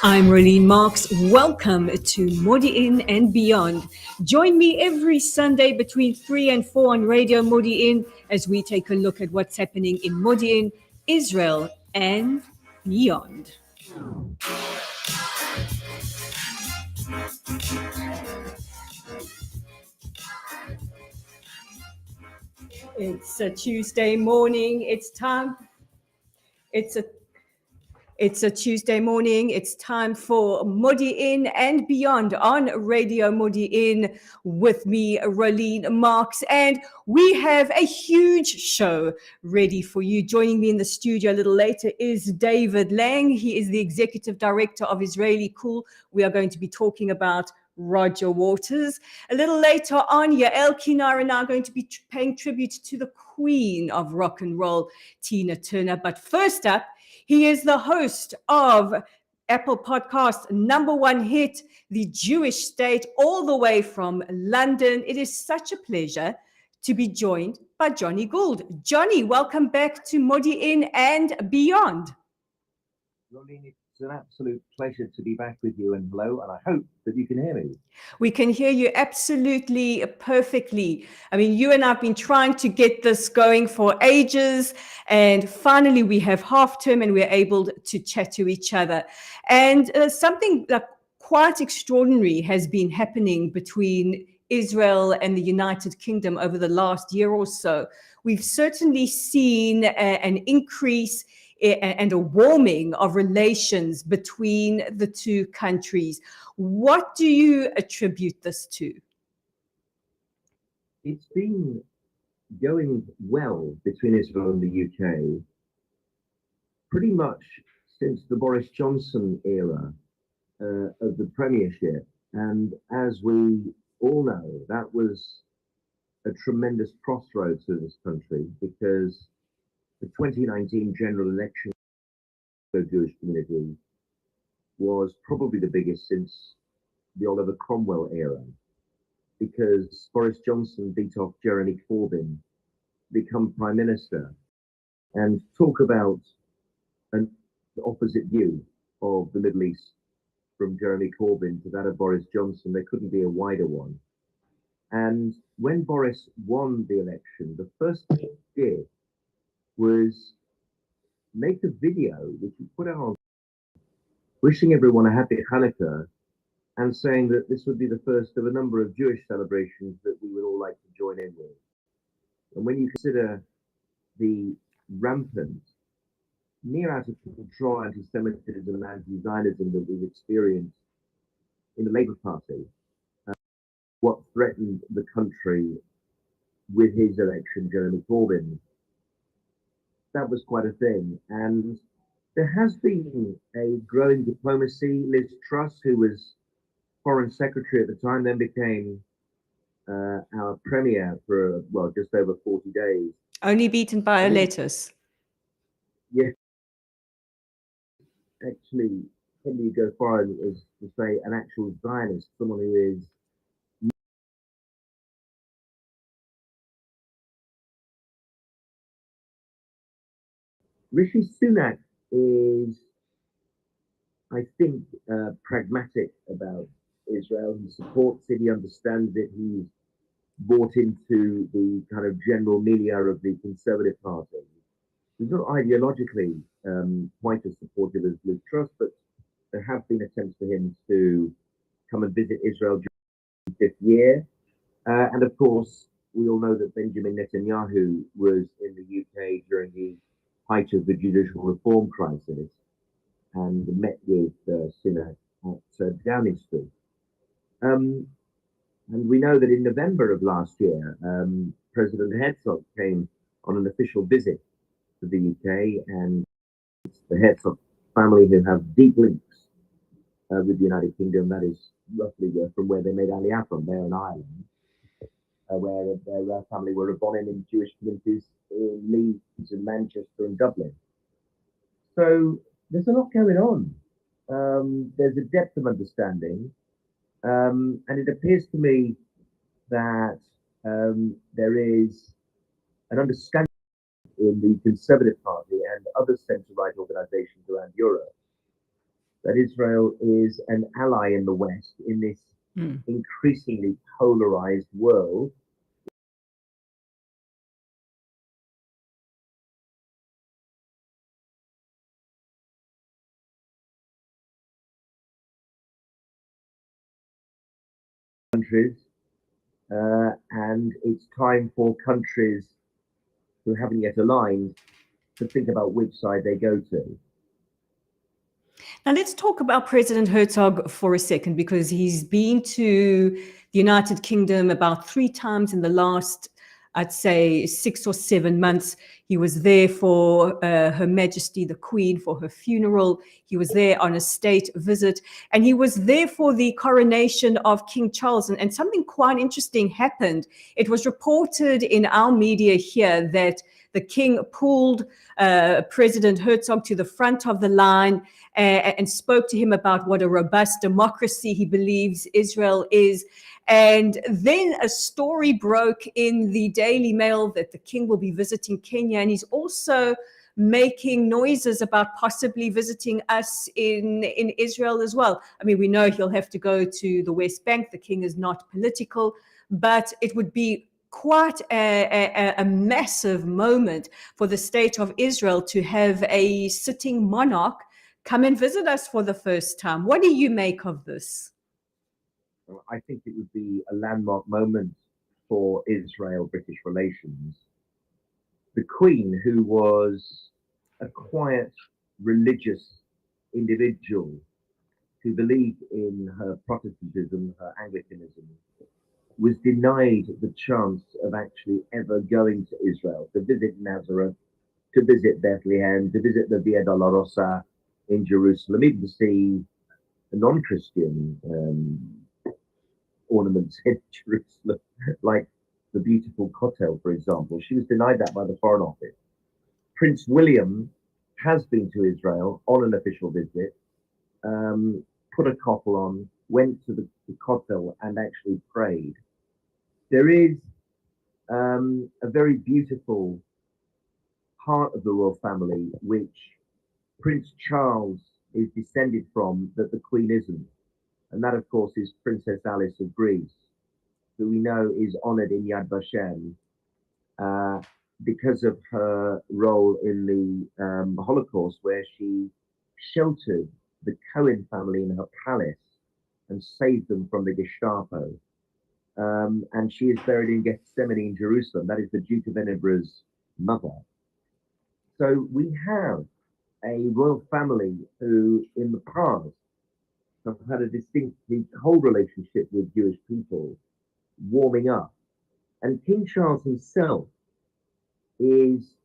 I'm Rolene Marks. Welcome to Modiin and Beyond. Join me every Sunday between 3 and 4 on Radio Modiin as we take a look at what's happening in Modiin, Israel, and beyond. It's a Tuesday morning. It's a It's a Tuesday morning. It's time for Modiin and Beyond on Radio Modiin with me, Rolene Marks. And we have a huge show ready for you. Joining me in the studio a little later is David Lange. He is the Executive Director of Israellycool. We are going to be talking about Roger Waters. A little later on, Yael, Kinar and I are going to be paying tribute to the queen of rock and roll, Tina Turner. But first up, he is the host of Apple Podcast #1 hit, The Jewish State, all the way from London. It is such a pleasure to be joined by Jonny Gould. Jonny, welcome back to Modiin and Beyond. Rolene, it's an absolute pleasure to be back with you, and hello, and I hope that you can hear me. We can hear you absolutely perfectly. I mean, you and I have been trying to get this going for ages, and finally we have half term and we're able to chat to each other. And something like quite extraordinary has been happening between Israel and the United Kingdom over the last year or so. We've certainly seen an increase and a warming of relations between the two countries. What do you attribute this to? It's been going well between Israel and the UK pretty much since the Boris Johnson era of the Premiership. And as we all know, that was a tremendous crossroads for this country, because the 2019 general election for the Jewish community was probably the biggest since the Oliver Cromwell era, because Boris Johnson beat off Jeremy Corbyn to become Prime Minister. And talk about an opposite view of the Middle East from Jeremy Corbyn to that of Boris Johnson. There couldn't be a wider one. And when Boris won the election, the first thing he did was make a video which he put out on, wishing everyone a happy Hanukkah and saying that this would be the first of a number of Jewish celebrations that we would all like to join in with. And when you consider the rampant, near out of control anti-Semitism and anti-Zionism that we've experienced in the Labour Party, what threatened the country with his election, Jeremy Corbyn, that was quite a thing. And there has been a growing diplomacy. Liz Truss, who was Foreign Secretary at the time, then became our Premier for, well, just over 40 days. Only beaten by a lettuce. Yeah. Actually, probably go far as to say an actual Zionist, someone who is Rishi Sunak is, I think, pragmatic about Israel. He supports it, he understands it, he's bought into the kind of general milieu of the Conservative Party. He's not ideologically quite as supportive as Liz Truss, but there have been attempts for him to come and visit Israel during the 5th year. And of course, we all know that Benjamin Netanyahu was in the UK during the height of the judicial reform crisis and met with Sunak at Downing Street. And we know that in November of last year, President Herzog came on an official visit to the UK, and the Herzog family, who have deep links with the United Kingdom. That is roughly from where they made Aliyah from, there in Ireland, where their family were born in Jewish communities in Leeds and Manchester and Dublin. So there's a lot going on. There's a depth of understanding, and it appears to me that there is an understanding in the Conservative Party and other centre-right organisations around Europe that Israel is an ally in the West in this increasingly polarized world. Countries, and it's time for countries who haven't yet aligned to think about which side they go to. Now, let's talk about President Herzog for a second, because he's been to the United Kingdom about 3 times in the last, I'd say, 6 or 7 months. He was there for Her Majesty the Queen, for her funeral. He was there on a state visit, and he was there for the coronation of King Charles. And something quite interesting happened. It was reported in our media here that the king pulled President Herzog to the front of the line and spoke to him about what a robust democracy he believes Israel is. And then a story broke in the Daily Mail that the king will be visiting Kenya, and he's also making noises about possibly visiting us in Israel as well. I mean, we know he'll have to go to the West Bank. The king is not political, but it would be quite a massive moment for the state of Israel to have a sitting monarch come and visit us for the first time. What do you make of this? I think it would be a landmark moment for Israel-British relations. The Queen, who was a quiet, religious individual who believed in her Protestantism, her Anglicanism, was denied the chance of actually ever going to Israel, to visit Nazareth, to visit Bethlehem, to visit the Via Dolorosa in Jerusalem, even to see the non-Christian ornaments in Jerusalem, like the beautiful Kotel, for example. She was denied that by the Foreign Office. Prince William has been to Israel on an official visit, put a koppel on, went to the Kotel and actually prayed. There is a very beautiful part of the royal family which Prince Charles is descended from that the Queen isn't. And that, of course, is Princess Alice of Greece, who we know is honored in Yad Vashem because of her role in the Holocaust, where she sheltered the Cohen family in her palace and saved them from the Gestapo. And she is buried in Gethsemane in Jerusalem. That is the Duke of Edinburgh's mother. So we have a royal family who, in the past, have had a distinctly cold relationship with Jewish people, warming up. And King Charles himself is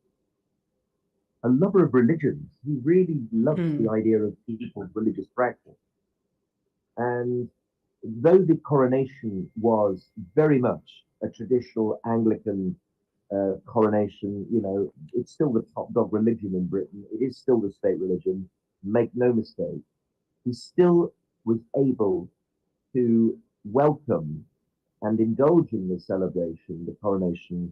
a lover of religions. He really loves the idea of people's religious practice. And though the coronation was very much a traditional Anglican coronation, you know, it's still the top dog religion in Britain. It is still the state religion. Make no mistake. He still was able to welcome and indulge in the celebration, the coronation,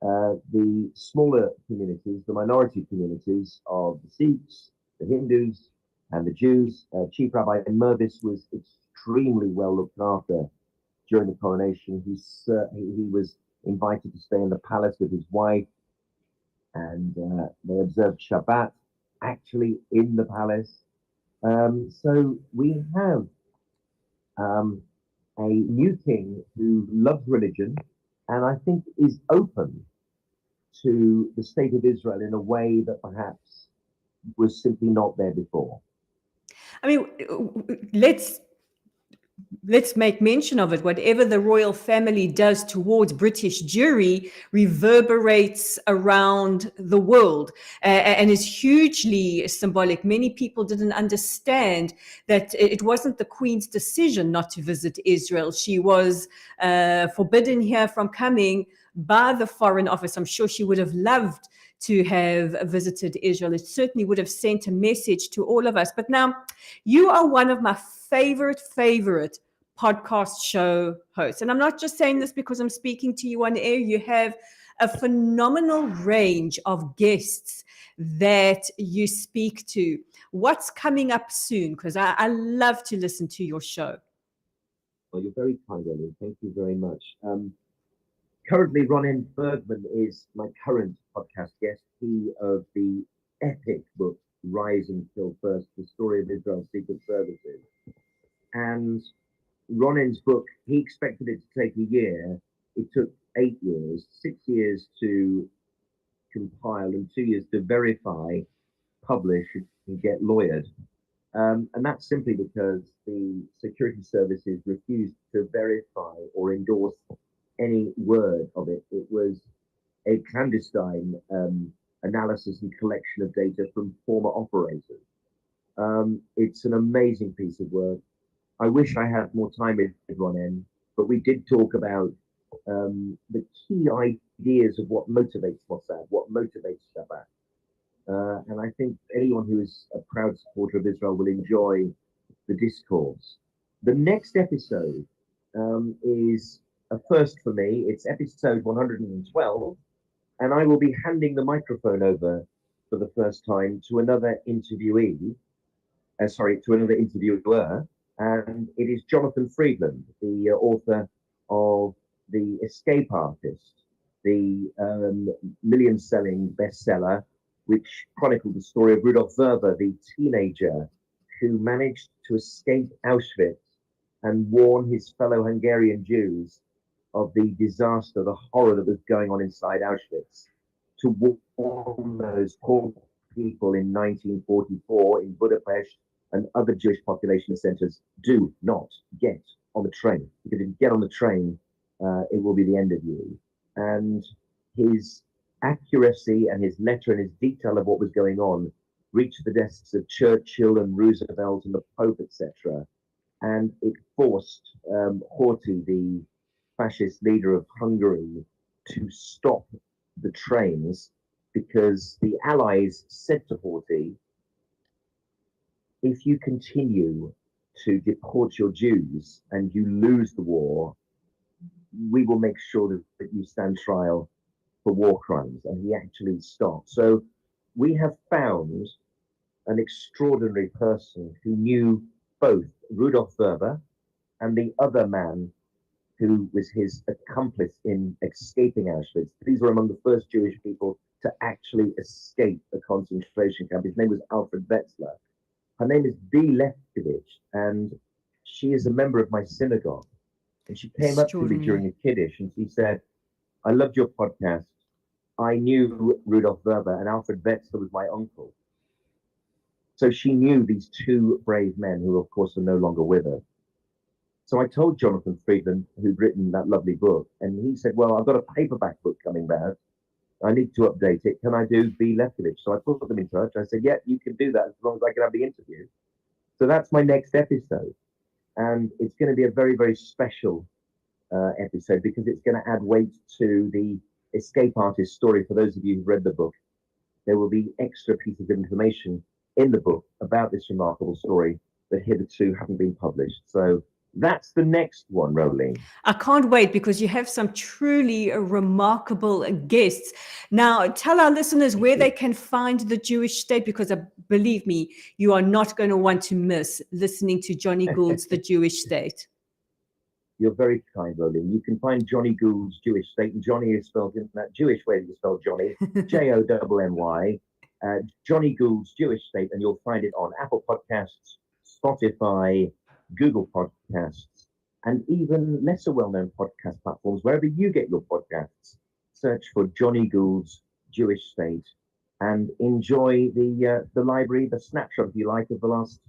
the smaller communities, the minority communities of the Sikhs, the Hindus, and the Jews. Chief Rabbi Mervis was extremely well looked after during the coronation. He was invited to stay in the palace with his wife, and they observed Shabbat actually in the palace. So we have a new king who loves religion and I think is open to the state of Israel in a way that perhaps was simply not there before. I mean, let's make mention of it. Whatever the royal family does towards British Jewry reverberates around the world and is hugely symbolic. Many people didn't understand that it wasn't the Queen's decision not to visit Israel. She was forbidden here from coming by the Foreign Office. I'm sure she would have loved to have visited Israel. It certainly would have sent a message to all of us. But now, you are one of my favorite podcast show hosts. And I'm not just saying this because I'm speaking to you on air. You have a phenomenal range of guests that you speak to. What's coming up soon? Because I love to listen to your show. Well, you're very kind, Rolene. Thank you very much. Currently, Rolene Bergman is my current podcast guest. He of the epic book Rise and Kill First: The Story of Israel's Secret Services. And Ronin's book, he expected it to take a year. It took 8 years, 6 years to compile and 2 years to verify, publish, and get lawyered. And that's simply because the security services refused to verify or endorse any word of it. It was a clandestine analysis and collection of data from former operators. It's an amazing piece of work. I wish I had more time with Ronen, but we did talk about the key ideas of what motivates Mossad, what motivates Shabbat. And I think anyone who is a proud supporter of Israel will enjoy the discourse. The next episode is a first for me. It's episode 112, and I will be handing the microphone over for the first time to another interviewee, to another interviewer, and it is Jonathan Friedland, the author of The Escape Artist, the million-selling bestseller, which chronicled the story of Rudolf Verber, the teenager who managed to escape Auschwitz and warn his fellow Hungarian Jews of the disaster, the horror that was going on inside Auschwitz, to warn those poor people in 1944 in Budapest and other Jewish population centers, do not get on the train. Because if you get on the train, it will be the end of you. And his accuracy and his letter and his detail of what was going on reached the desks of Churchill and Roosevelt and the Pope, etc. And it forced Horthy, the fascist leader of Hungary, to stop the trains because the Allies said to Horthy, if you continue to deport your Jews and you lose the war, we will make sure that you stand trial for war crimes. And he actually stopped. So we have found an extraordinary person who knew both Rudolf Verber and the other man who was his accomplice in escaping Auschwitz. These were among the first Jewish people to actually escape a concentration camp. His name was Alfred Wetzler. Her name is B. Lefkovich, and she is a member of my synagogue. And she came up to me during a Kiddush and she said, I loved your podcast. I knew Rudolf Verber, and Alfred Wetzler was my uncle. So she knew these two brave men who, of course, are no longer with her. So I told Jonathan Friedland, who'd written that lovely book, and he said, well, I've got a paperback book coming back. I need to update it. Can I do B. Lefkovich? So I put them in touch. I said, yeah, you can do that as long as I can have the interview. So that's my next episode. And it's going to be a very, very special episode because it's going to add weight to the escape artist story. For those of you who've read the book, there will be extra pieces of information in the book about this remarkable story that hitherto haven't been published. So that's the next one, Rolene. I can't wait because you have some truly remarkable guests. Now, tell our listeners where they can find the Jewish State, because believe me, you are not going to want to miss listening to Jonny Gould's The Jewish State. You're very kind, Rolene. You can find Jonny Gould's Jewish State, and Jonny is spelled in that Jewish way that you spell Johnny, Jonny, Jonny Gould's Jewish State, and you'll find it on Apple Podcasts, Spotify, Google Podcasts, and even lesser well-known podcast platforms. Wherever you get your podcasts, search for Jonny Gould's Jewish State and enjoy the library, the snapshot, if you like, of the last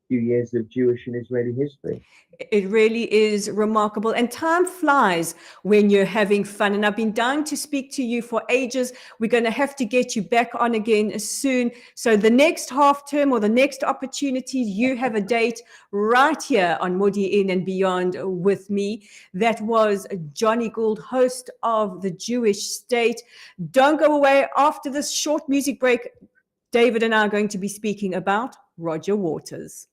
few years of Jewish and Israeli history. It really is remarkable, and time flies when you're having fun. And I've been dying to speak to you for ages. We're going to have to get you back on again soon. So the next half term or the next opportunity, you have a date right here on Modiin and Beyond with me. That was Jonny Gould, host of The Jewish State. Don't go away. After this short music break, David and I are going to be speaking about Roger Waters.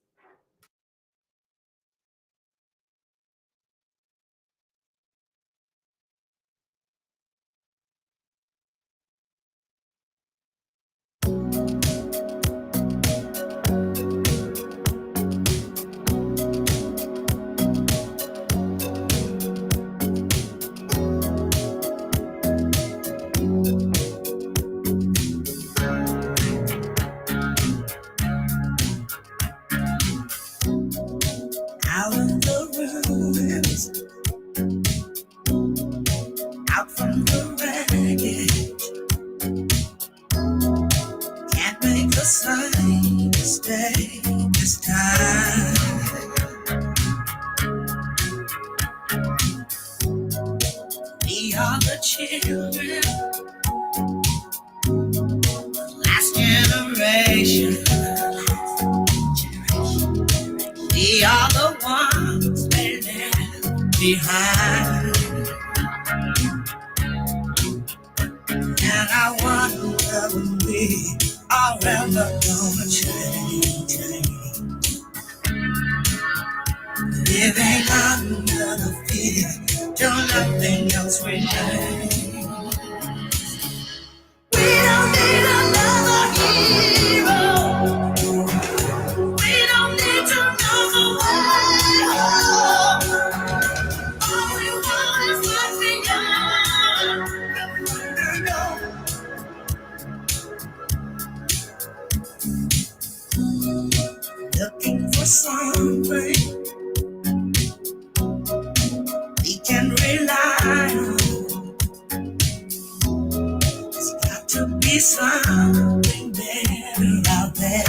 stay this time. We are the children, last generation. We are the ones they left behind. And I wonder when we are ever gonna change. Living under the fear till nothing else remains. We don't need another hero. We don't need to know the way home. All we want is what's beyond. Looking for something we can rely on. There's got to be something better out there.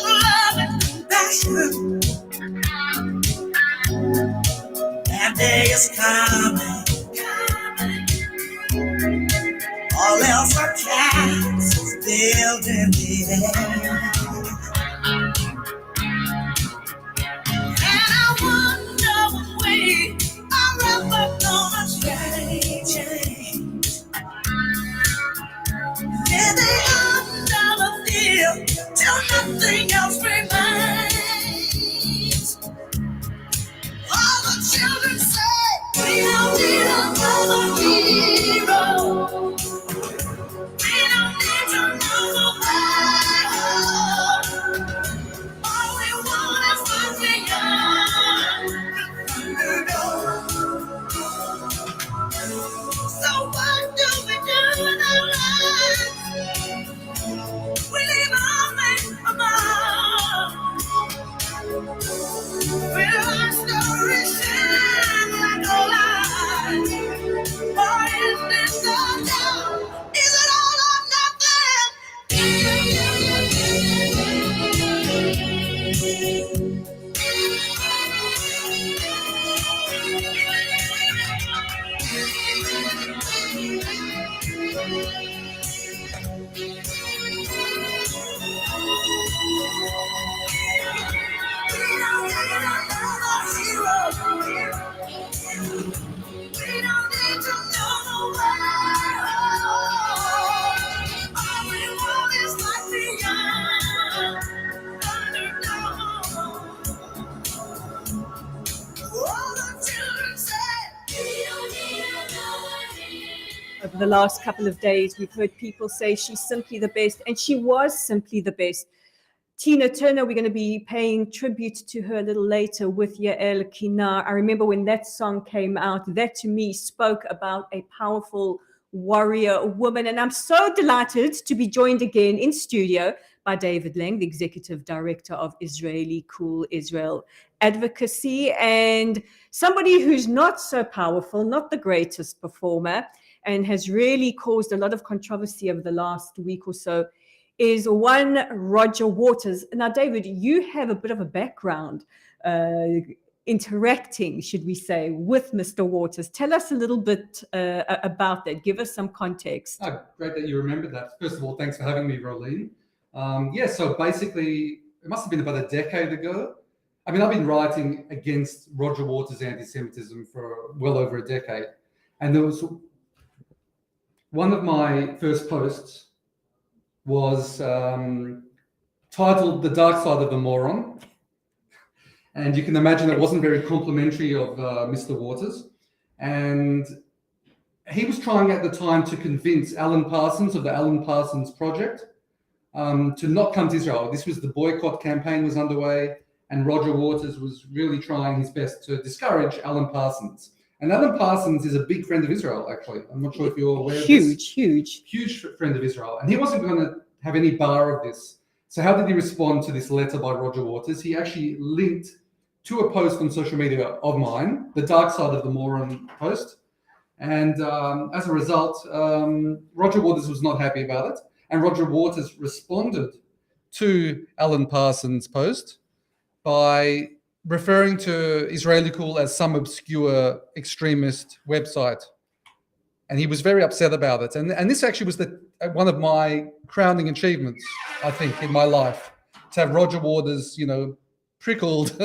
Love and compassion. That day is coming. All else are castles built in the air. And I wonder when we are ever gonna change. Living under the field till nothing else remains. All the children say we don't need another hero. We don't need to know the way home. All we want is what's beyond. So what do we do in our lives? We leave our mate above. We our story shine like a light. Or is this the down? Is it all or Over the last couple of days, we've heard people say she's simply the best, and she was simply the best. Tina Turner, we're going to be paying tribute to her a little later with Yael, Kinar. I remember when that song came out, that to me spoke about a powerful warrior woman. And I'm so delighted to be joined again in studio by David Lange, the Executive Director of Israellycool, Israel Advocacy, and somebody who's not so powerful, not the greatest performer, and has really caused a lot of controversy over the last week or so, is one Roger Waters. Now, David, you have a bit of a background interacting, should we say, with Mr. Waters. Tell us a little bit about that. Give us some context. Oh, great that you remembered that. First of all, thanks for having me, Rolene. So basically, it must have been about a decade ago. I mean, I've been writing against Roger Waters' anti-Semitism for well over a decade. And there was one of my first posts was titled "The Dark Side of the Moron," and you can imagine it wasn't very complimentary of Mr. Waters. And he was trying at the time to convince Alan Parsons of the Alan Parsons Project to not come to Israel. This was the boycott campaign was underway, and Roger Waters was really trying his best to discourage Alan Parsons. And Alan Parsons is a big friend of Israel, actually. I'm not sure if you're aware of this. Huge friend of Israel. And he wasn't going to have any bar of this. So how did he respond to this letter by Roger Waters? He actually linked to a post on social media of mine, the Dark Side of the Moron post. And as a result, Roger Waters was not happy about it. And Roger Waters responded to Alan Parsons' post by referring to Israellycool as some obscure extremist website. And he was very upset about it. And this actually was one of my crowning achievements, I think, in my life, to have Roger Waters, prickled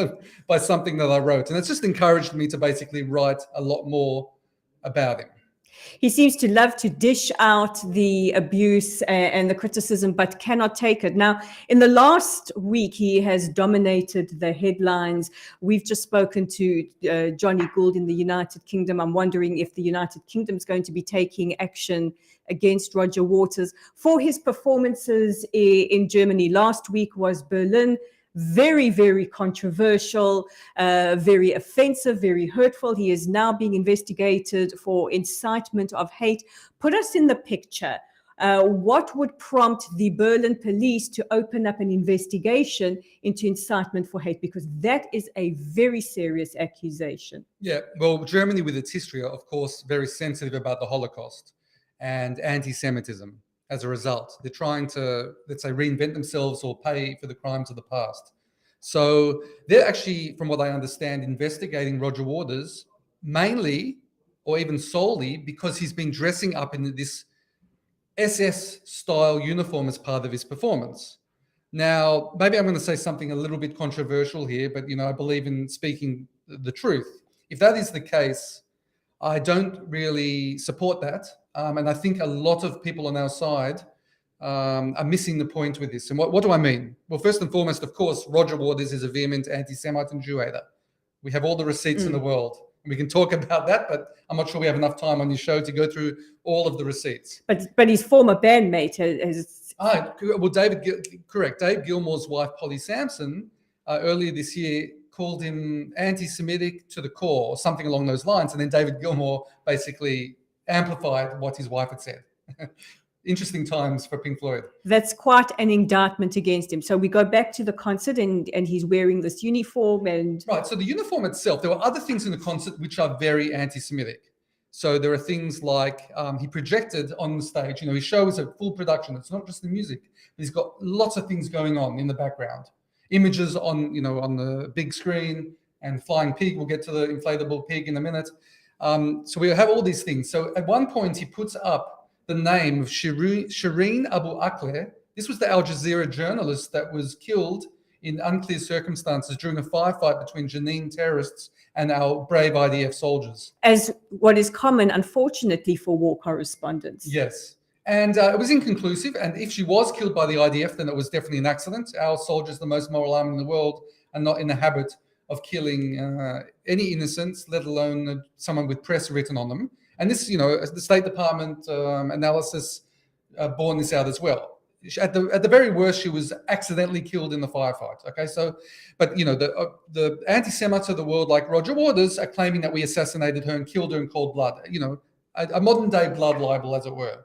by something that I wrote. And it's just encouraged me to basically write a lot more about him. He seems to love to dish out the abuse and the criticism, but cannot take it. Now, in the last week, he has dominated the headlines. We've just spoken to Jonny Gould in the United Kingdom. I'm wondering if the United Kingdom is going to be taking action against Roger Waters for his performances in Germany. Last week was Berlin. Very, very controversial, very offensive, very hurtful. He is now being investigated for incitement of hate. Put us in the picture. What would prompt the Berlin police to open up an investigation into incitement for hate? Because that is a very serious accusation. Yeah, well, Germany, with its history, are, of course, very sensitive about the Holocaust and anti-Semitism. As a result, they're trying to, let's say, reinvent themselves or pay for the crimes of the past. So they're actually, from what I understand, investigating Roger Waters mainly or even solely because he's been dressing up in this SS-style uniform as part of his performance. Now, maybe I'm going to say something a little bit controversial here, but, I believe in speaking the truth. If that is the case, I don't really support that. And I think a lot of people on our side are missing the point with this. And what do I mean? Well, first and foremost, of course, Roger Waters is a vehement anti-Semite and Jew hater. We have all the receipts in the world. We can talk about that, but I'm not sure we have enough time on your show to go through all of the receipts. But his former bandmate has... Well, correct. Dave Gilmour's wife, Polly Sampson, earlier this year called him anti-Semitic to the core, or something along those lines. And then David Gilmour basically amplified what his wife had said. Interesting times for Pink Floyd. That's quite an indictment against him. So we go back to the concert and he's wearing this uniform and... Right, so the uniform itself, there were other things in the concert which are very anti-Semitic. So there are things like he projected on the stage, his show is a full production. It's not just the music, but he's got lots of things going on in the background. Images on the big screen and flying pig. We'll get to the inflatable pig in a minute. So we have all these things. So at one point, he puts up the name of Shireen Abu Akleh. This was the Al Jazeera journalist that was killed in unclear circumstances during a firefight between Jenin terrorists and our brave IDF soldiers. As what is common, unfortunately, for war correspondents. Yes. And it was inconclusive. And if she was killed by the IDF, then it was definitely an accident. Our soldiers, the most moral army in the world, are not in the habit of killing any innocents, let alone someone with press written on them. And this, the State Department analysis borne this out as well. At the very worst, she was accidentally killed in the firefight. Okay, so, but the anti-Semites of the world, like Roger Waters, are claiming that we assassinated her and killed her in cold blood. A modern-day blood libel, as it were.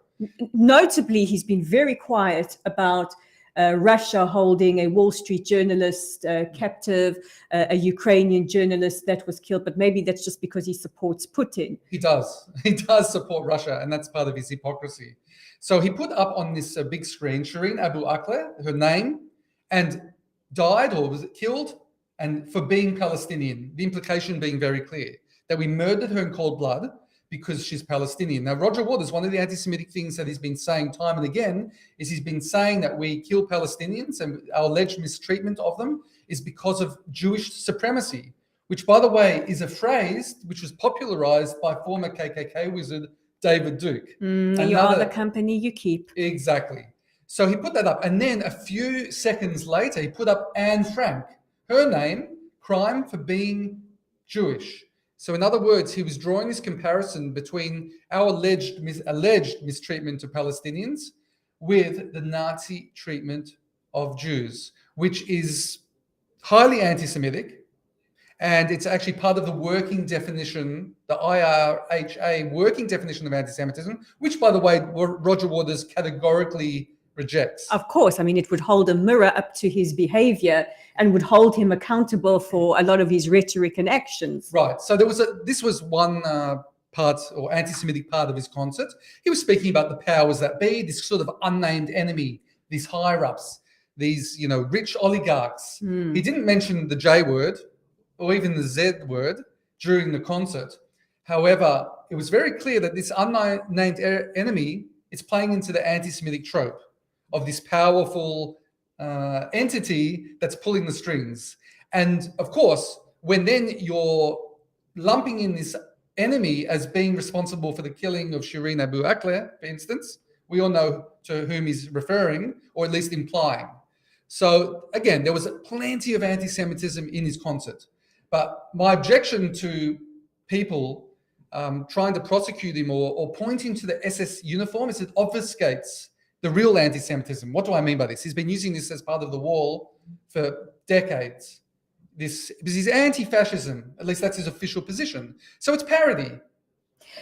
Notably, he's been very quiet about Russia holding a Wall Street journalist captive, a Ukrainian journalist that was killed, but maybe that's just because he supports Putin. He does. He does support Russia, and that's part of his hypocrisy. So he put up on this big screen Shireen Abu Akleh, her name, and died or was killed, and for being Palestinian. The implication being very clear, that we murdered her in cold blood because she's Palestinian. Now, Roger Waters, one of the anti-Semitic things that he's been saying time and again is he's been saying that we kill Palestinians and our alleged mistreatment of them is because of Jewish supremacy, which, by the way, is a phrase which was popularized by former KKK wizard David Duke. You are the company you keep. Exactly. So he put that up. And then a few seconds later, he put up Anne Frank, her name, crime for being Jewish. So in other words, he was drawing this comparison between our alleged mistreatment of Palestinians with the Nazi treatment of Jews, which is highly anti-Semitic. And it's actually part of the working definition, the IRHA working definition of anti-Semitism, which, by the way, Roger Waters categorically rejects. Of course. I mean, it would hold a mirror up to his behavior and would hold him accountable for a lot of his rhetoric and actions. Right. So this was one part or anti-Semitic part of his concert. He was speaking about the powers that be, this sort of unnamed enemy, these higher-ups, these, rich oligarchs. He didn't mention the J word or even the Z word during the concert. However, it was very clear that this unnamed enemy is playing into the anti-Semitic trope of this powerful entity that's pulling the strings. And of course, when then you're lumping in this enemy as being responsible for the killing of Shireen Abu Akleh, for instance, we all know to whom he's referring, or at least implying. So again, there was plenty of anti-Semitism in his concert. But my objection to people trying to prosecute him or pointing to the SS uniform is it obfuscates the real anti-Semitism. What do I mean by this? He's been using this as part of the wall for decades. Because he's anti-fascism, at least that's his official position. So it's parody.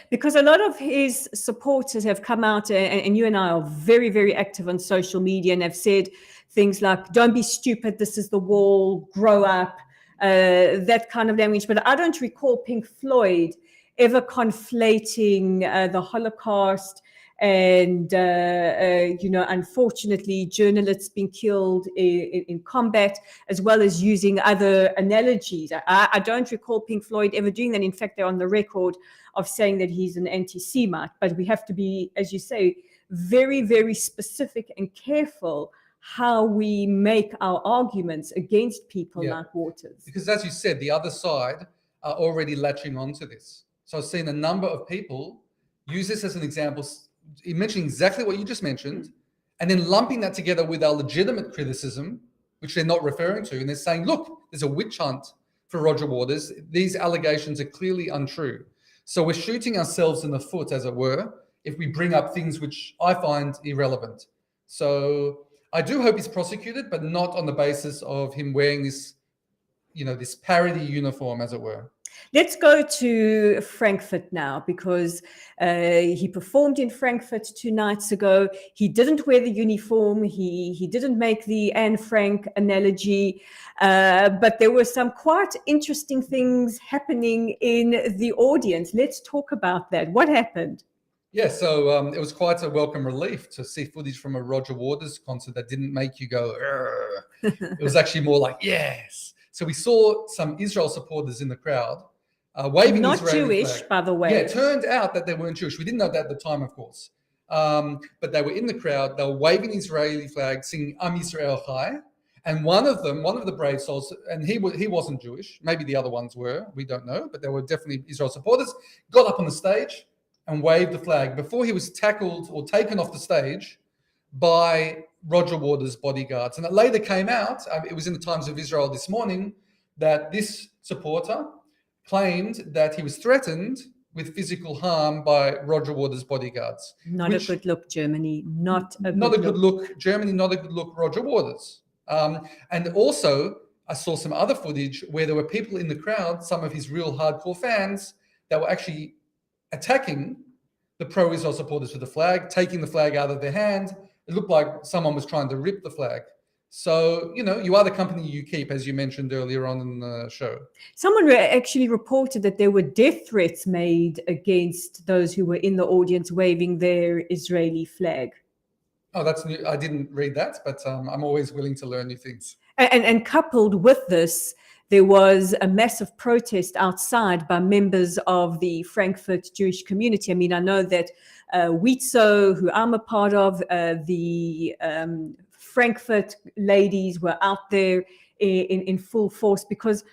Because a lot of his supporters have come out, and you and I are very, very active on social media, and have said things like, don't be stupid, this is the wall, grow up, that kind of language. But I don't recall Pink Floyd ever conflating the Holocaust and, unfortunately, journalists being killed in combat, as well as using other analogies. I don't recall Pink Floyd ever doing that. In fact, they're on the record of saying that he's an anti-Semite. But we have to be, as you say, very, very specific and careful how we make our arguments against people like Waters. Because as you said, the other side are already latching onto this. So I've seen a number of people use this as an example, mentioning exactly what you just mentioned, and then lumping that together with our legitimate criticism, which they're not referring to. And they're saying, look, there's a witch hunt for Roger Waters. These allegations are clearly untrue. So we're shooting ourselves in the foot, as it were, if we bring up things which I find irrelevant. So I do hope he's prosecuted, but not on the basis of him wearing this, this parody uniform, as it were. Let's go to Frankfurt now, because he performed in Frankfurt 2 nights ago. He didn't wear the uniform. He didn't make the Anne Frank analogy, but there were some quite interesting things happening in the audience. Let's talk about that. What happened? Yeah, so it was quite a welcome relief to see footage from a Roger Waters concert that didn't make you go, it was actually more like, yes. So we saw some Israel supporters in the crowd waving Not Israeli Jewish, flag. by the way. Yeah, it turned out that they weren't Jewish. We didn't know that at the time, of course. But they were in the crowd. They were waving the Israeli flag, singing Am Yisrael Chai. And one of the brave souls, and he wasn't Jewish. Maybe the other ones were. We don't know. But they were definitely Israel supporters. Got up on the stage and waved the flag before he was tackled or taken off the stage by Roger Waters' bodyguards. And it later came out, it was in the Times of Israel this morning, that this supporter claimed that he was threatened with physical harm by Roger Waters' bodyguards. Not a good look, Germany. Not a good look, Germany. Not a good look, Roger Waters. And also, I saw some other footage where there were people in the crowd, some of his real hardcore fans, that were actually attacking the pro-Israel supporters with the flag, taking the flag out of their hand. It looked like someone was trying to rip the flag. So, you are the company you keep, as you mentioned earlier on in the show. Someone actually reported that there were death threats made against those who were in the audience waving their Israeli flag. Oh, that's new. I didn't read that, but I'm always willing to learn new things. And coupled with this, there was a massive protest outside by members of the Frankfurt Jewish community. I mean, I know that Witzo, who I'm a part of, the Frankfurt ladies were out there in full force, because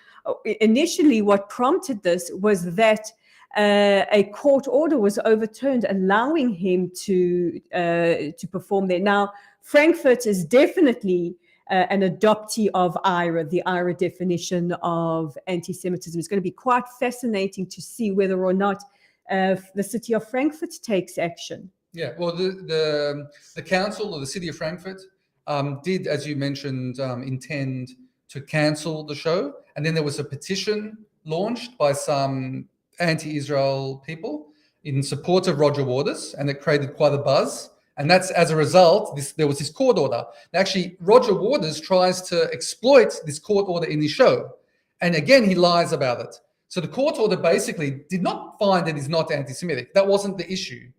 initially what prompted this was that a court order was overturned allowing him to perform there. Now, Frankfurt is definitely an adoptee of IRA, the IRA definition of anti-Semitism. It's going to be quite fascinating to see whether or not the city of Frankfurt takes action. Yeah, well, the council or the city of Frankfurt did, as you mentioned, intend to cancel the show. And then there was a petition launched by some anti-Israel people in support of Roger Waters, and it created quite a buzz. And that's as a result, there was this court order. Actually, Roger Waters tries to exploit this court order in his show. And again, he lies about it. So the court order basically did not find that he's not anti-Semitic. That wasn't the issue.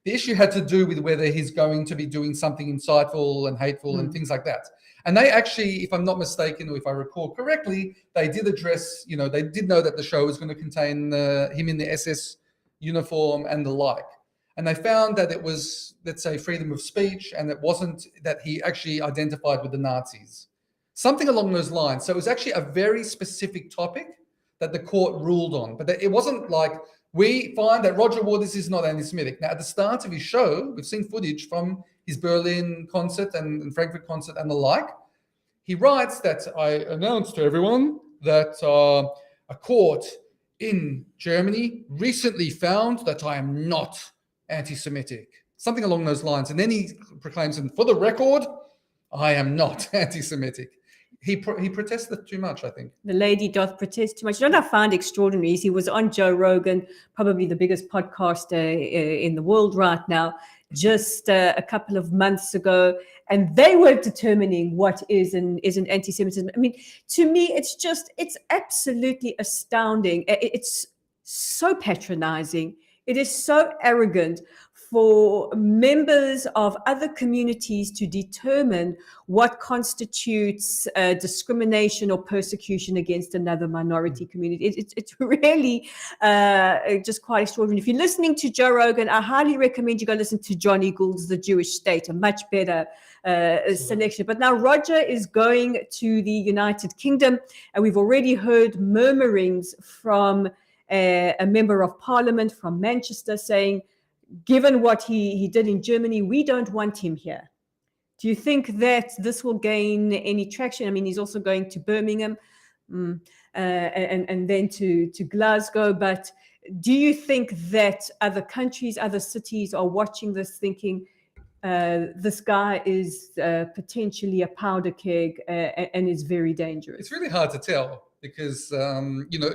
The issue had to do with whether he's going to be doing something insightful and hateful and things like that. And they actually, if I'm not mistaken, or if I recall correctly, they did address, they did know that the show was going to contain him in the SS uniform and the like. And they found that it was, let's say, freedom of speech, and it wasn't that he actually identified with the Nazis. Something along those lines. So it was actually a very specific topic that the court ruled on. But it wasn't like, we find that Roger Waters is not anti-Semitic. Now, at the start of his show, we've seen footage from his Berlin concert and Frankfurt concert and the like. He writes that I announced to everyone that a court in Germany recently found that I am not anti-Semitic. Something along those lines. And then he proclaims, and for the record, I am not anti-Semitic. He protested too much, I think. The lady doth protest too much. You know what I found extraordinary is he was on Joe Rogan, probably the biggest podcaster in the world right now, just a couple of months ago, and they were determining what is and isn't anti-Semitism. I mean, to me, it's absolutely astounding. It's so patronizing. It is so arrogant for members of other communities to determine what constitutes discrimination or persecution against another minority community. It's really just quite extraordinary. If you're listening to Joe Rogan, I highly recommend you go listen to Jonny Gould's The Jewish State, a much better selection. But now Roger is going to the United Kingdom, and we've already heard murmurings from a member of parliament from Manchester saying, given what he did in Germany, we don't want him here. Do you think that this will gain any traction? I mean, he's also going to Birmingham and then to Glasgow. But do you think that other countries, other cities are watching this thinking, this guy is potentially a powder keg and is very dangerous? It's really hard to tell because,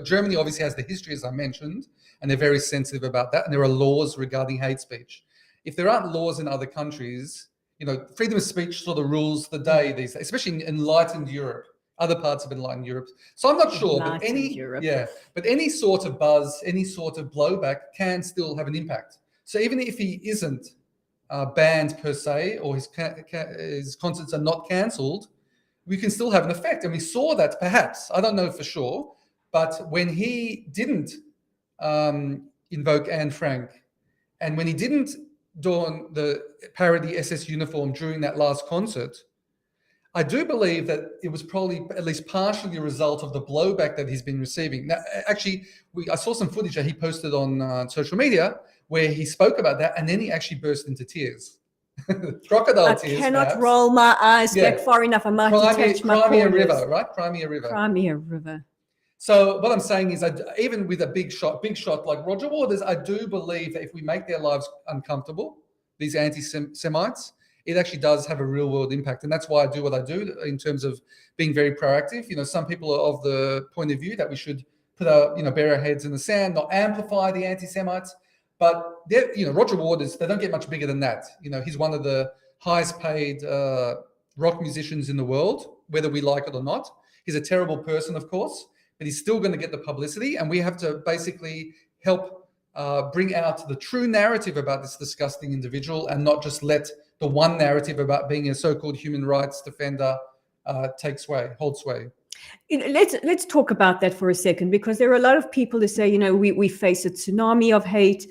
Germany obviously has the history, as I mentioned, and they're very sensitive about that. And there are laws regarding hate speech. If there aren't laws in other countries, freedom of speech sort of rules the day these days, especially in enlightened Europe, other parts of enlightened Europe. So I'm not sure, but any sort of buzz, any sort of blowback can still have an impact. So even if he isn't banned per se, or his concerts are not cancelled, we can still have an effect. And we saw that perhaps, I don't know for sure, but when he didn't invoke Anne Frank, and when he didn't don the parody SS uniform during that last concert, I do believe that it was probably at least partially a result of the blowback that he's been receiving. Now, actually, I saw some footage that he posted on social media where he spoke about that, and then he actually burst into tears. Crocodile tears. I cannot perhaps. roll my eyes back far enough. I might detach my Crimea corners. River, right? Crimea River. Crimea River. So what I'm saying is, even with a big shot like Roger Waters, I do believe that if we make their lives uncomfortable, these anti-Semites, it actually does have a real world impact. And that's why I do what I do in terms of being very proactive. Some people are of the point of view that we should put bury our heads in the sand, not amplify the anti-Semites. But Roger Waters, they don't get much bigger than that. He's one of the highest paid rock musicians in the world, whether we like it or not. He's a terrible person, of course, but he's still going to get the publicity. And we have to basically help bring out the true narrative about this disgusting individual, and not just let the one narrative about being a so-called human rights defender hold sway. Let's talk about that for a second, because there are a lot of people who say, we face a tsunami of hate.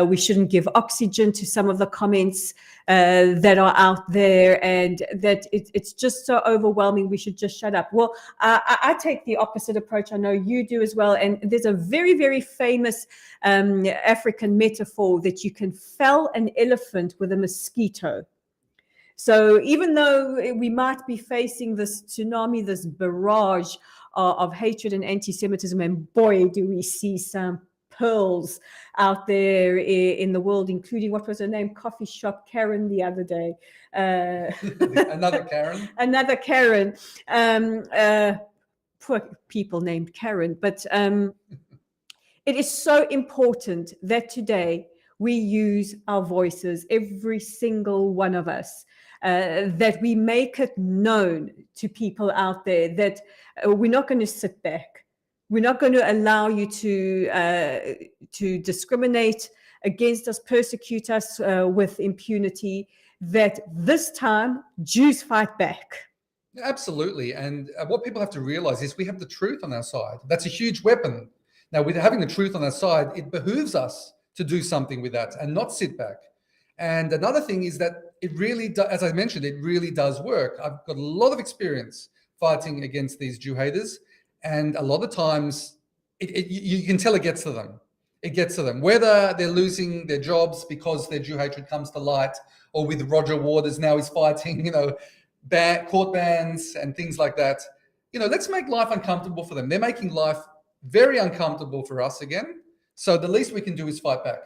We shouldn't give oxygen to some of the comments that are out there, and that it's just so overwhelming. We should just shut up. Well, I take the opposite approach. I know you do as well. And there's a very, very famous African metaphor that you can fell an elephant with a mosquito. So even though we might be facing this tsunami, this barrage of hatred and anti-Semitism, and boy, do we see some pearls out there in the world, including, what was her name? Coffee Shop Karen the other day. Another Karen. Another Karen. Poor people named Karen. But it is so important that today we use our voices, every single one of us, that we make it known to people out there that we're not going to sit back. We're not going to allow you to discriminate against us, persecute us with impunity. That this time, Jews fight back. Absolutely. And what people have to realize is we have the truth on our side. That's a huge weapon. Now, with having the truth on our side, it behooves us to do something with that and not sit back. And another thing is that it really does, as I mentioned, it really does work. I've got a lot of experience fighting against these Jew haters. And a lot of times you can tell it gets to them. It gets to them, whether they're losing their jobs because their Jew hatred comes to light, or with Roger Waters now he's fighting, court bans and things like that. Let's make life uncomfortable for them. They're making life very uncomfortable for us again. So the least we can do is fight back.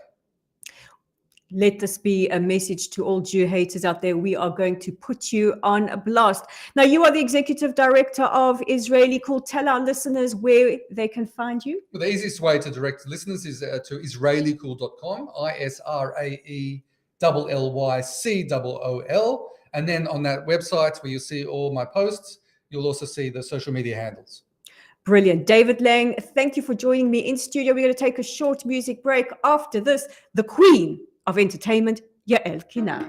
Let this be a message to all Jew haters out there. We are going to put you on a blast. Now, you are the executive director of Israellycool. Tell our listeners where they can find you. Well, the easiest way to direct listeners is to Israellycool.com, ISRAELLYCOOL. And then on that website where you see all my posts, you'll also see the social media handles. Brilliant. David Lange, thank you for joining me in studio. We're going to take a short music break. After this, the queen of entertainment, Yael Kinar.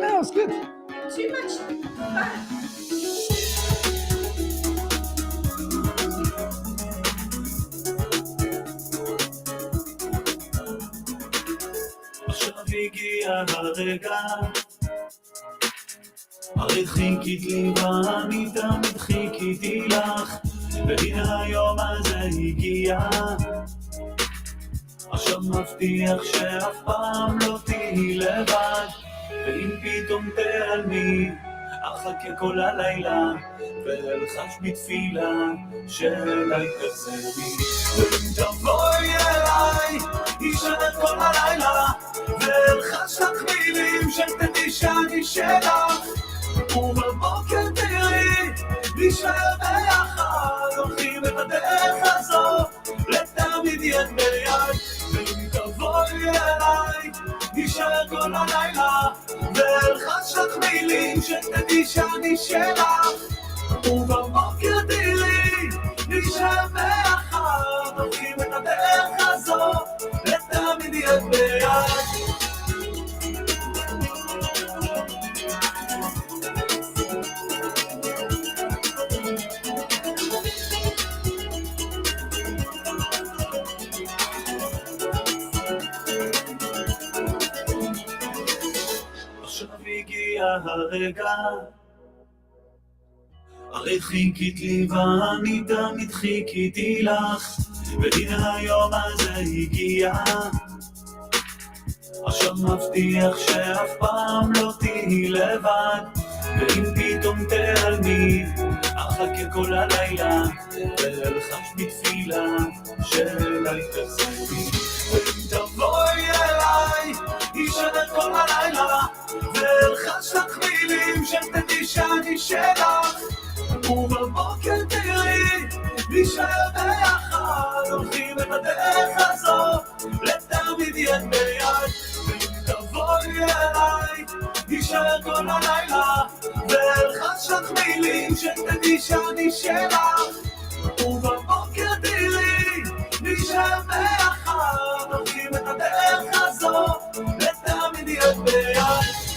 That was good. Too much. עכשיו הגיע הרגע, הרי חיכית לי ואני תמיד חיכיתי לך, והנה היום הזה הגיע. עכשיו מבטיח שאף פעם לא תהי לבד, ואם פתאום תעלמי, אחכה כל הלילה, ואלחש בתפילה שאליי תחזרי. ואם תבואי אליי, ישנת כל הלילה, ואלחש לך מילים שתדעי שאני שלך, ובבוקר תראי, נשאר ביחד, הולכים את הדרך הזאת, לתמיד יד ביד. ואם תבואי אליי, נשאר כל הלילה, ואלחש לך מילים שתדעי שאני שלך, ובבוקר תראי, נשאר ביחד, הולכים את הדרך הזאת, לתמיד יד ביד. הרגע, הרי חיכית לי ואני תמיד חיכיתי לך, והנה היום הזה הגיע. עכשיו מבטיח שאף פעם לא תהי לבד, ואם פתאום תעלמי, אחכה כל הלילה, ואלחש בתפילה שאליי תחזרי. ואם תבואי אליי, ישנת כל הלילה, ואלחש לך מילים שתדעי שאני שלך, ובבוקר תראי, נשאר ביחד, הולכים את הדרך הזאת, לתמיד יד ביד. ואם תבואי אליי, נשאר כל הלילה, ואלחש לך מילים שתדעי שאני שלך, ובבוקר תראי, נשאר ביחד, הולכים את הדרך הזאת, לתמיד יד ביד.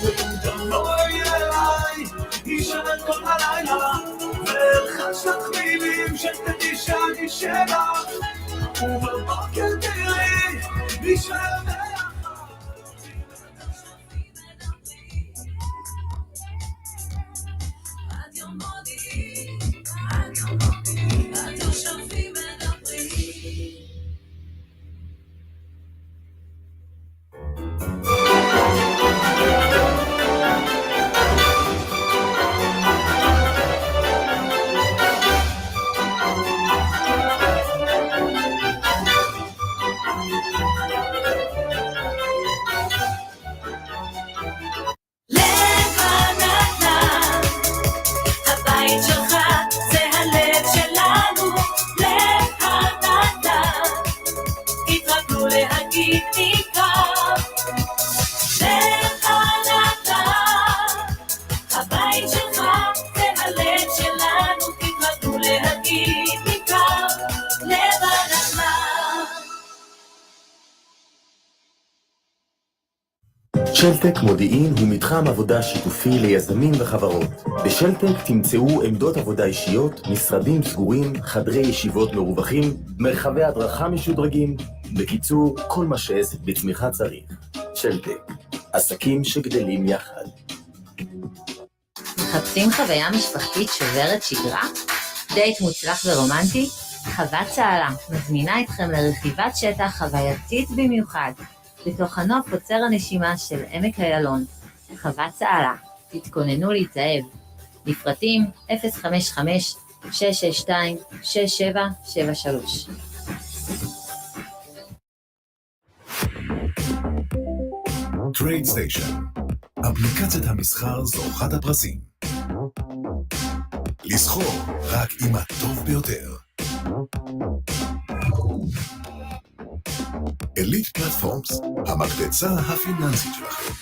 ואם תבואי אליי, ישנת כל הלילה, ואלחש לך מילים שתדעי שאני שלך, ובבוקר תראי, נשאר ביחד. רדיו מודיעין, רדיו שפים מדברים. שלטק מודיעין הוא מתחם עבודה שיתופי ליזמים וחברות. בשלטק תמצאו עמדות עבודה אישיות, משרדים סגורים, חדרי ישיבות מרווחים, מרחבי הדרכה משודרגים, בקיצור, כל מה שעסק בצמיחה צריך. שלטק, עסקים שגדלים יחד. מחפשים חוויה משפחתית שוברת שגרה? דייט מוצלח ורומנטי? חוות צהלה מזמינה אתכם לרכיבת שטח חווייתית במיוחד בתוך הנוף עוצר הנשימה של עמק איילון. חוות צהלה, תתכוננו להתאהב. לפרטים 055-662-6773. טרייד סטיישן, אפליקציית המסחר זוכת הפרסים. לסחור רק עם הטוב ביותר. אליט פלטפורמס, המקבצה הפיננסית שלכם.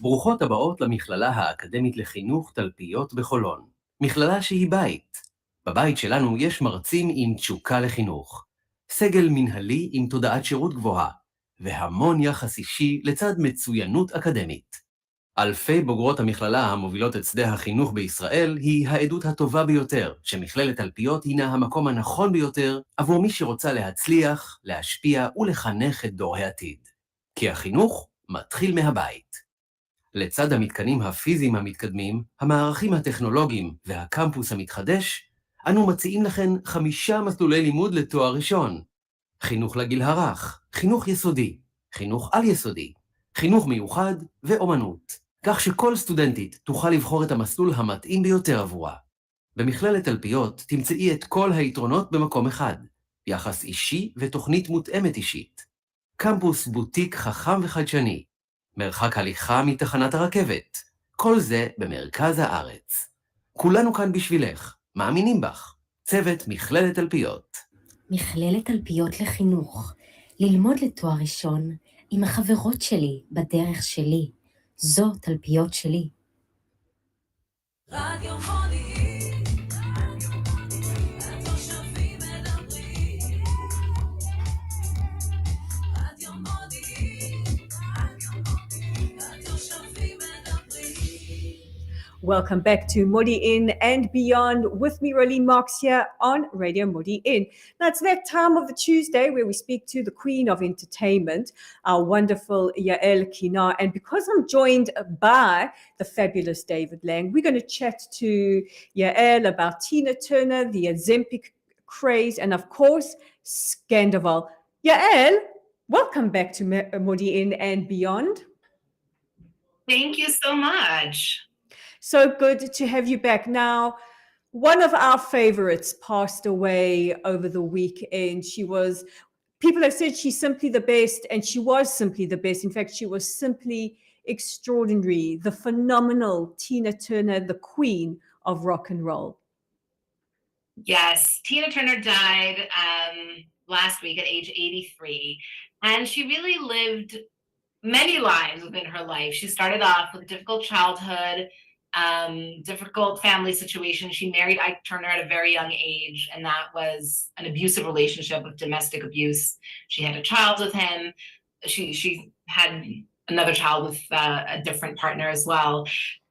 ברוכות הבאות למכללה האקדמית לחינוך תלפיות בחולון. מכללה שהיא בית. בבית שלנו יש מרצים עם תשוקה לחינוך. סגל מנהלי עם תודעת שירות גבוהה. והמון יחס אישי לצד מצוינות אקדמית. אלפי בוגרות המכללה המובילות את שדה החינוך בישראל היא העדות הטובה ביותר, שמכללת תלפיות הינה המקום הנכון ביותר עבור מי שרוצה להצליח, להשפיע ולחנך את דור העתיד. כי החינוך מתחיל מהבית. לצד המתקנים הפיזיים המתקדמים, המערכים הטכנולוגיים והקמפוס המתחדש, אנו מציעים לכן 5 מסלולי לימוד לתואר ראשון. חינוך לגיל הרך, חינוך יסודי, חינוך על יסודי, חינוך מיוחד ואומנות. כך שכל סטודנטית תוכל לבחור את המסלול המתאים ביותר עבורה. במכללת תלפיות תמצאי את כל היתרונות במקום אחד, יחס אישי ותוכנית מותאמת אישית. קמפוס בוטיק חכם וחדשני, מרחק הליכה מתחנת הרכבת, כל זה במרכז הארץ. כולנו כאן בשבילך, מאמינים בך. צוות מכללת תלפיות. מכללת תלפיות לחינוך, ללמוד לתואר ראשון עם החברות שלי בדרך שלי. זו תלפיות שלי. רדיו מודיעין, התושבים מדברים. רדיו מודיעין, התושבים מדברים. Welcome back to Modiin and Beyond with me, Rolene Marks, here on Radio Modiin. Now, it's that time of the Tuesday where we speak to the Queen of Entertainment, our wonderful Yael Kinar. And because I'm joined by the fabulous David Lange, we're going to chat to Yael about Tina Turner, the Ozempic craze, and of course, Scandival. Yael, welcome back to Modiin and Beyond. Thank you so much. So good to have you back. Now, one of our favorites passed away over the weekend. People have said she's simply the best, and she was simply the best. In fact, she was simply extraordinary. The phenomenal Tina Turner, the queen of rock and roll. Yes, Tina Turner died last week at age 83, and she really lived many lives within her life. She started off with a difficult childhood, difficult family situation. She married Ike Turner at a very young age, and that was an abusive relationship with domestic abuse. She had a child with him. She had another child with a different partner as well,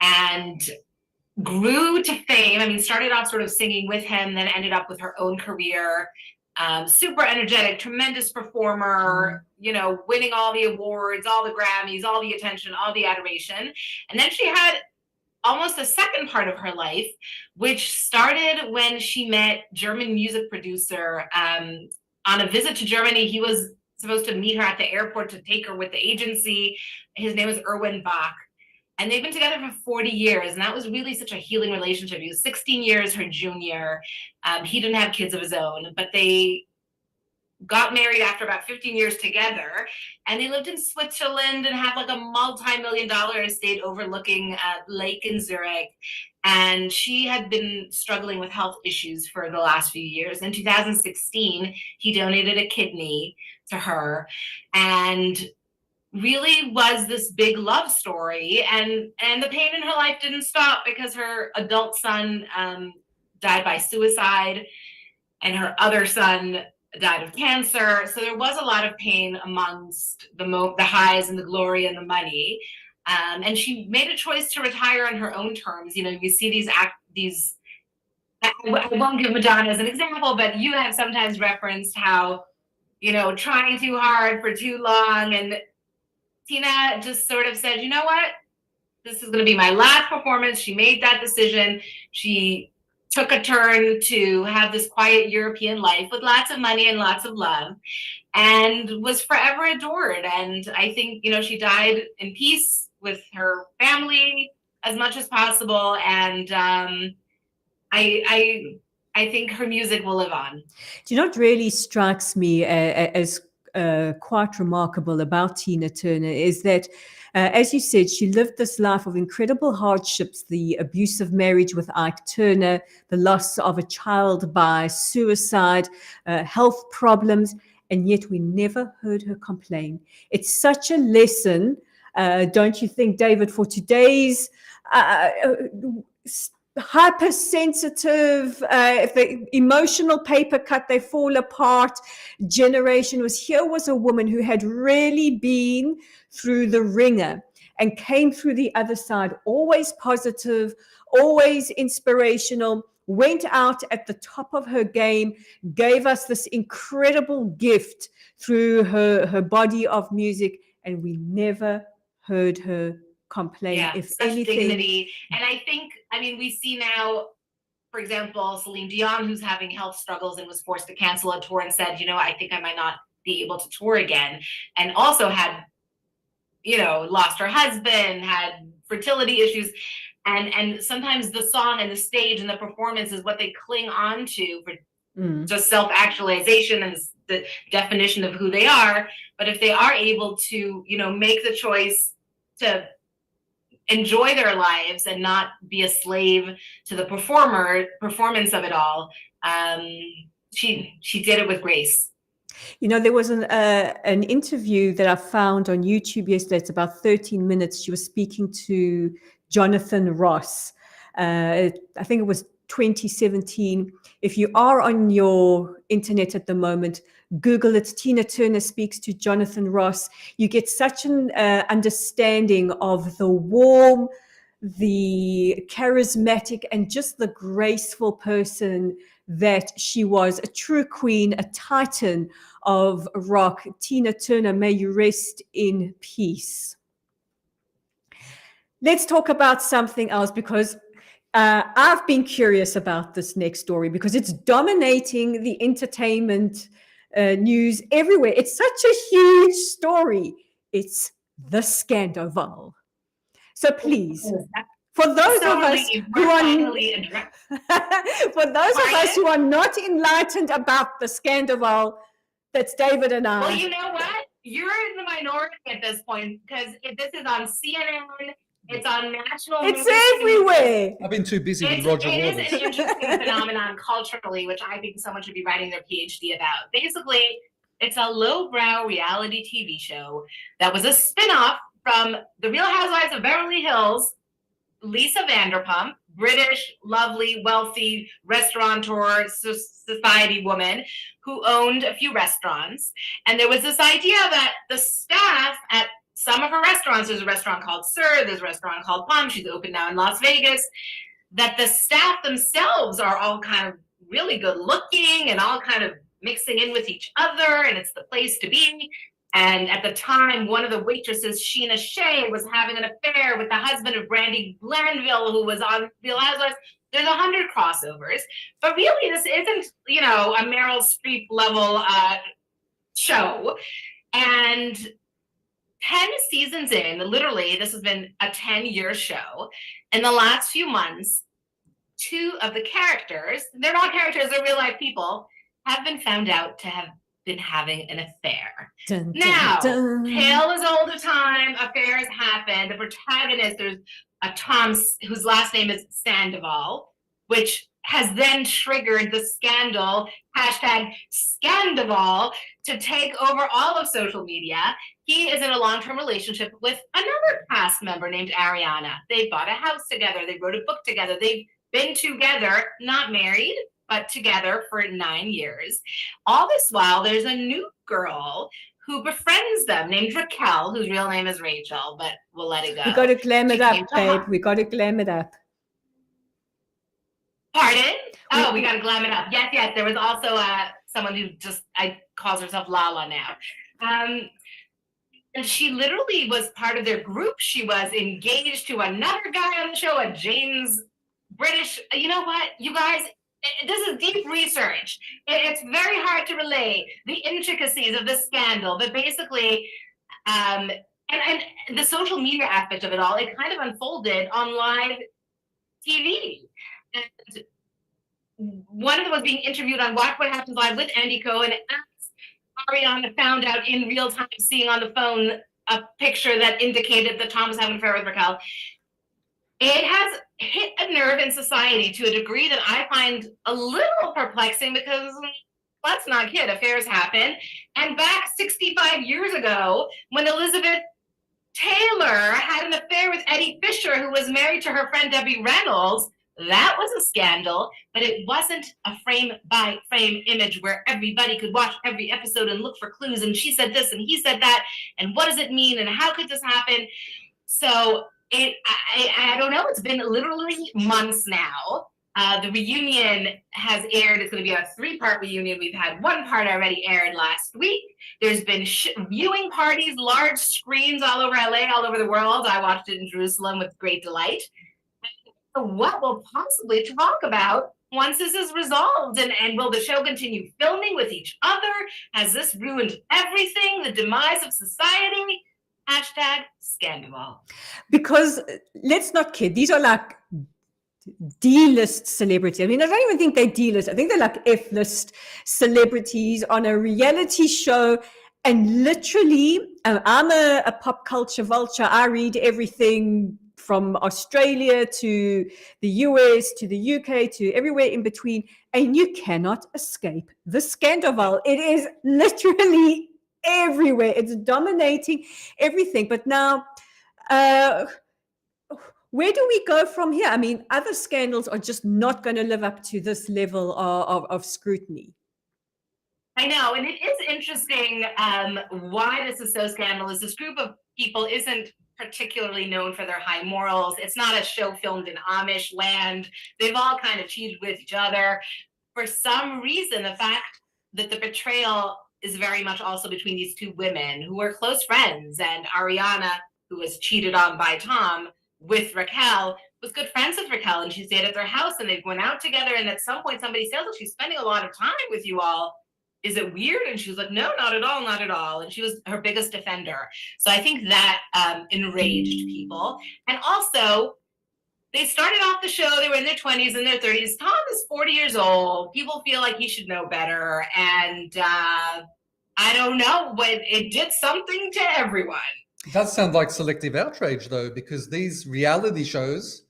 and grew to fame. I mean, started off sort of singing with him, then ended up with her own career. Super energetic, tremendous performer, winning all the awards, all the Grammys, all the attention, all the adoration. And then she had almost a second part of her life, which started when she met German music producer on a visit to Germany. He was supposed to meet her at the airport to take her with the agency. His name was Erwin Bach. And they've been together for 40 years. And that was really such a healing relationship. He was 16 years her junior. He didn't have kids of his own, but they got married after about 15 years together. And they lived in Switzerland and had like a multi-million-dollar estate overlooking a lake in Zurich. And she had been struggling with health issues for the last few years. In 2016, he donated a kidney to her. And really was this big love story, and the pain in her life didn't stop because her adult son died by suicide, and her other son died of cancer. So there was a lot of pain amongst the highs and the glory and the money. And she made a choice to retire on her own terms. You know, you see these I won't give Madonna as an example, but you have sometimes referenced how, you know, trying too hard for too long. And Tina just sort of said, you know what? This is going to be my last performance. She made that decision. She took a turn to have this quiet European life with lots of money and lots of love, and was forever adored. And I think, you know, she died in peace with her family as much as possible. And I think her music will live on. Do you know what really strikes me as quite remarkable about Tina Turner is that, as you said, she lived this life of incredible hardships, the abusive marriage with Ike Turner, the loss of a child by suicide, health problems, and yet we never heard her complain. It's such a lesson, don't you think, David, for today's hypersensitive, if the emotional paper cut, they fall apart generation was a woman who had really been through the ringer and came through the other side, always positive, always inspirational, went out at the top of her game, gave us this incredible gift through her body of music, and we never heard her complain. Yeah, if such anything, dignity. And I think, I mean, we see now, for example, Celine Dion, who's having health struggles and was forced to cancel a tour and said, you know, I think I might not be able to tour again. And also had, you know, lost her husband, had fertility issues. And sometimes the song and the stage and the performance is what they cling on to for just self-actualization and the definition of who they are. But if they are able to, you know, make the choice to enjoy their lives and not be a slave to the performance of it all, she did it with grace. You know, there was an interview that I found on YouTube yesterday. It's about 13 minutes. She was speaking to Jonathan Ross. I think it was 2017. If you are on your internet at the moment, Google it. Tina Turner speaks to Jonathan Ross. You get such an understanding of the warm, the charismatic, and just the graceful person that she was, a true queen, a titan of rock. Tina Turner, may you rest in peace. Let's talk about something else, because I've been curious about this next story because it's dominating the entertainment news everywhere. It's such a huge story. It's the Scandoval. So please, for those of us who are not enlightened about the Scandoval, that's David and I. Well, you know what? You're in the minority at this point, because if this is on CNN, it's on national. It's everywhere. I've been too busy with Roger Waters. It is an interesting phenomenon culturally, which I think someone should be writing their PhD about. Basically, it's a lowbrow reality TV show that was a spin-off from The Real Housewives of Beverly Hills. Lisa Vanderpump, British, lovely, wealthy restaurateur, society woman who owned a few restaurants. And there was this idea that the staff at some of her restaurants, there's a restaurant called Sir, there's a restaurant called Palm, she's open now in Las Vegas, that the staff themselves are all kind of really good looking and all kind of mixing in with each other, and it's the place to be. And at the time, one of the waitresses, Sheena Shea, was having an affair with the husband of Brandy Glanville, who was on Real Housewives. There's 100 crossovers. But really, this isn't, you know, a Meryl Streep level show. And 10 seasons in, literally, this has been a 10-year show. In the last few months, 2 of the characters, they're not characters, they're real life people, have been found out to have been having an affair. Dun, dun, now, dun. tale as old as time, affairs happen. The protagonist, there's a Tom whose last name is Sandoval, which has then triggered the scandal, #Scandoval, to take over all of social media. He is in a long-term relationship with another cast member named Ariana. They bought a house together. They wrote a book together. They've been together, not married, but together for 9 years. All this while, there's a new girl who befriends them named Raquel, whose real name is Rachel, but we'll let it go. We got to glam it She came up, to babe. We got to glam it up. Pardon? Oh, we got to glam it up. Yes. There was also someone who calls herself Lala now. And she literally was part of their group. She was engaged to another guy on the show, a James British. You know what, you guys? This is deep research. It's very hard to relay the intricacies of this scandal, but basically, and the social media aspect of it all, it kind of unfolded on live TV. And one of them was being interviewed on Watch What Happens Live with Andy Cohen, and as Ariana found out in real time, seeing on the phone a picture that indicated that Tom was having an affair with Raquel. It has hit a nerve in society to a degree that I find a little perplexing, because let's not kid, affairs happen. And back 65 years ago, when Elizabeth Taylor had an affair with Eddie Fisher, who was married to her friend Debbie Reynolds, that was a scandal, but it wasn't a frame-by-frame image where everybody could watch every episode and look for clues, and she said this and he said that, and what does it mean, and how could this happen? So I don't know. It's been literally months now. The reunion has aired. It's going to be a 3-part reunion. We've had 1 part already aired last week. There's been viewing parties, large screens all over LA, all over the world. I watched it in Jerusalem with great delight. So what we'll possibly talk about once this is resolved, and will the show continue filming with each other? Has this ruined everything? The demise of society? #scandal. Because let's not kid, these are like D-list celebrities. I mean, I don't even think they're D-list. I think they're like F-list celebrities on a reality show. And literally, I'm a pop culture vulture. I read everything from Australia to the US to the UK to everywhere in between. And you cannot escape the scandal. It is literally everywhere. It's dominating everything. But now, where do we go from here? I mean, other scandals are just not going to live up to this level of scrutiny. I know, and it is interesting why this is so scandalous. This group of people isn't particularly known for their high morals. It's not a show filmed in Amish land. They've all kind of cheated with each other. For some reason, the fact that the betrayal is very much also between these 2 women who were close friends, and Ariana, who was cheated on by Tom with Raquel, was good friends with Raquel, and she stayed at their house and they went out together, and at some point somebody said, look, she's spending a lot of time with you all. Is it weird? And she was like, no, not at all, not at all. And she was her biggest defender. So I think that enraged people. And also, they started off the show, they were in their 20s and their 30s. Tom is 40 years old. People feel like he should know better. And I don't know, but it did something to everyone. It does sound like selective outrage, though, because these reality shows,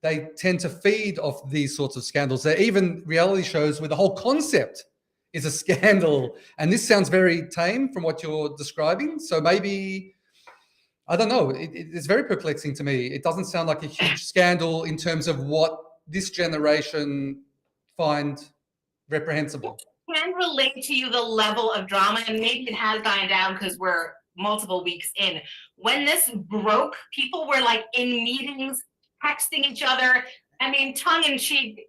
they tend to feed off these sorts of scandals. They're even reality shows where the whole concept is a scandal. And this sounds very tame from what you're describing. So maybe, I don't know, it's very perplexing to me. It doesn't sound like a huge scandal in terms of what this generation find reprehensible. I can relate to you the level of drama, and maybe it has died down because we're multiple weeks in. When this broke, people were like in meetings, texting each other. I mean, tongue in cheek,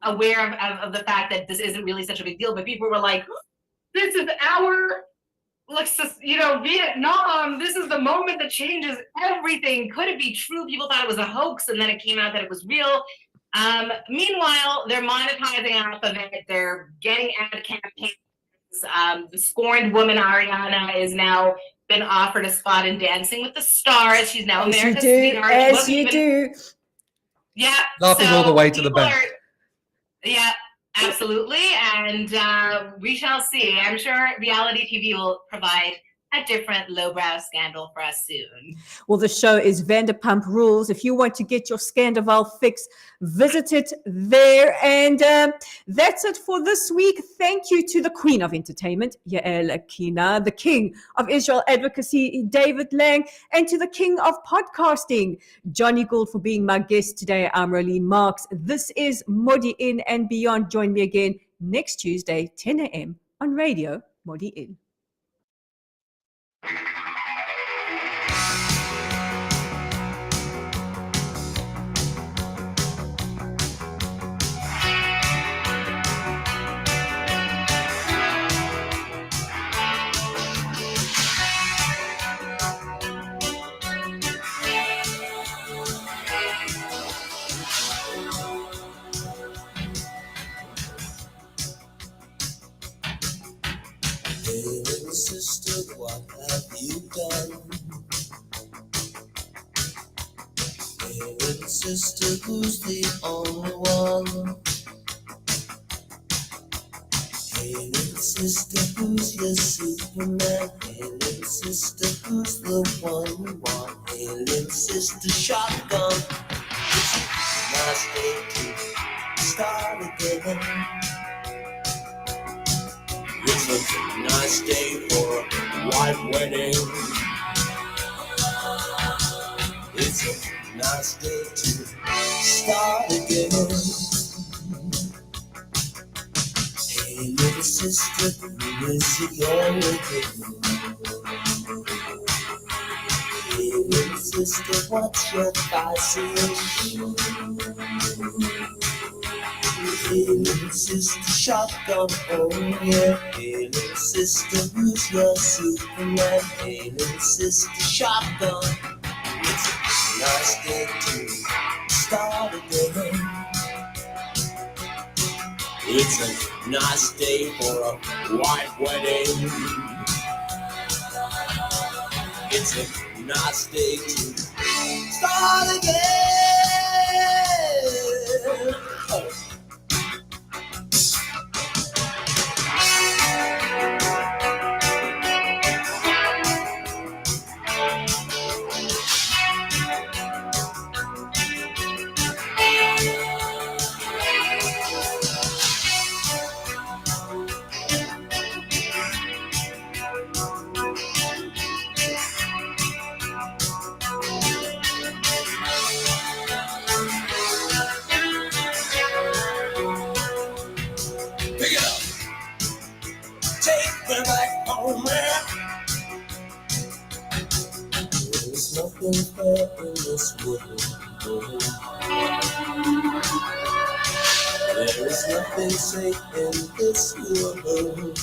aware of the fact that this isn't really such a big deal, but people were like, this is our, Vietnam, this is the moment that changes everything. Could it be true? People thought it was a hoax, and then it came out that it was real. Meanwhile, they're monetizing off of it. They're getting ad campaigns. The scorned woman, Ariana, is now been offered a spot in Dancing with the Stars. She's now America's sweetheart. As you do. Yeah. Laughing all the way to the bank. Yeah, absolutely. And we shall see. I'm sure reality TV will provide a different lowbrow scandal for us soon. Well, the show is Vanderpump Rules. If you want to get your Scandival fix, visit it there. And that's it for this week. Thank you to the Queen of Entertainment, Yael Kinar, the King of Israel Advocacy, David Lange, and to the King of Podcasting, Jonny Gould, for being my guest today. I'm Rolene Marks. This is Modiin and Beyond. Join me again next Tuesday, 10 a.m. on Radio Modiin. Hey, little sister, what have you done? Hey, little sister, who's the only one? Hey, little sister, who's your Superman? Hey, little sister, who's the one you want? Hey, little sister, shotgun. It's a nice day to start again. It's a nice day for a white wedding. It's a nice day to start again. Hey, little sister, who is it you're with? Hey, little sister, what's your fascination? Hey, little sister, shotgun, oh yeah. Hey, little sister, who's your Superman? Hey, little sister, shotgun. It's a nice day to start again. It's a nice day for a white wedding. It's a nice day to start again. Oh. Pick it up. Take me back home, man. There's nothing fair in this world. There is nothing safe in this world.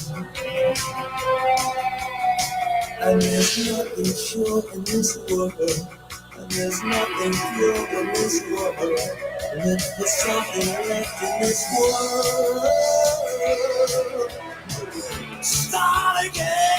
And there's nothing sure in this world. And there's nothing pure in this world. And if there's something left in this world, start again.